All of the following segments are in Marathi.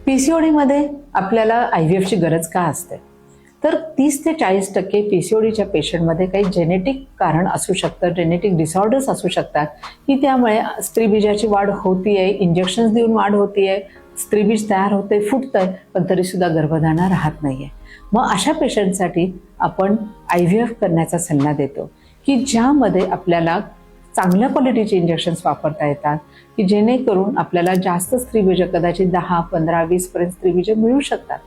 पीसीओडी मध्ये आपल्याला IVF ची गरज का असते? तर 30 ते 40% पीसीओडीच्या पेशंटमध्ये काही जेनेटिक कारण असू शकतं, जेनेटिक डिसऑर्डर्स असू शकतात की त्यामुळे स्त्रीबीजाची वाढ होतीये, इंजेक्शन्स देऊन वाढ होतीये, स्त्रीबीज तयार होते, फुटतंय, पण तरी सुद्धा गर्भधारणा राहत नाहीये. मग अशा पेशंटसाठी आपण IVF करण्याचा सल्ला देतो की ज्यामध्ये आपल्याला चांगल्या क्वालिटीचे इंजेक्शन्स वापरता येतात की जेणेकरून आपल्याला जास्त स्त्रीबीज, कदाचित 10, 15, 20 पर्यंत स्त्रीबीज मिळू शकतात.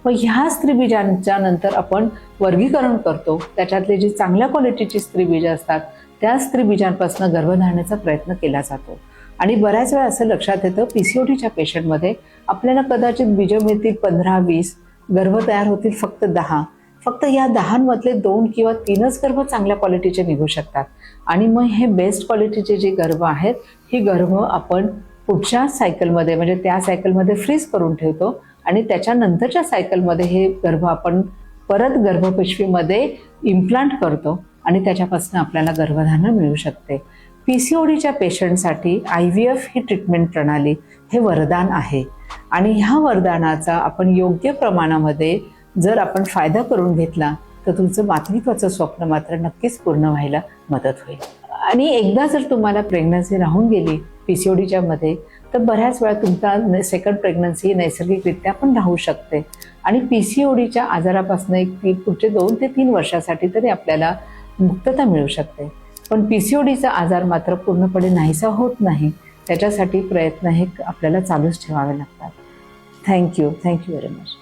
मग ह्या स्त्रीबीजांच्या नंतर आपण वर्गीकरण करतो, त्याच्यातले जी चांगल्या क्वालिटीची स्त्रीबीज असतात त्या स्त्रीबीजांपासून गर्भधारणेचा प्रयत्न केला जातो. आणि बऱ्याच वेळा असं लक्षात येतं पीसीओडीच्या पेशंटमध्ये आपल्याला कदाचित बीज मिळतील 15-20, गर्भ तयार होतील फक्त 10. फक्त या 10 मधले 2 किंवा 3च गर्भ चांगल्या क्वालिटीचे निघू शकतात. आणि मग हे बेस्ट क्वालिटीचे जे गर्भ आहेत, ही गर्भ आपण पुढच्या सायकलमध्ये म्हणजे त्या सायकलमध्ये फ्रीज करून ठेवतो आणि त्याच्यानंतरच्या सायकलमध्ये हे गर्भ आपण परत गर्भपिशवीमध्ये इम्प्लांट करतो आणि त्याच्यापासून आपल्याला गर्भधारणा मिळू शकते. पीसीओडीच्या पेशंटसाठी IVF ही ट्रीटमेंट प्रणाली हे वरदान आहे आणि ह्या वरदानाचा आपण योग्य प्रमाणामध्ये जर आपण फायदा करून घेतला तर तुमचं मातृत्वाचं स्वप्न मात्र नक्कीच पूर्ण व्हायला मदत होईल. आणि एकदा जर तुम्हाला प्रेग्नन्सी राहून गेली पीसीओडीच्या मध्ये तर बऱ्याच वेळा तुमचा सेकंड प्रेग्नन्सी नैसर्गिकरित्या पण राहू शकते आणि पीसीओडीच्या आजारापासून पुढचे 2 ते 3 वर्षासाठी तरी आपल्याला मुक्तता मिळू शकते. पण पीसीओडीचा आजार मात्र पूर्णपणे नाहीसा होत नाही, त्याच्यासाठी प्रयत्न हे आपल्याला चालूच ठेवावे लागतात. Thank you very much.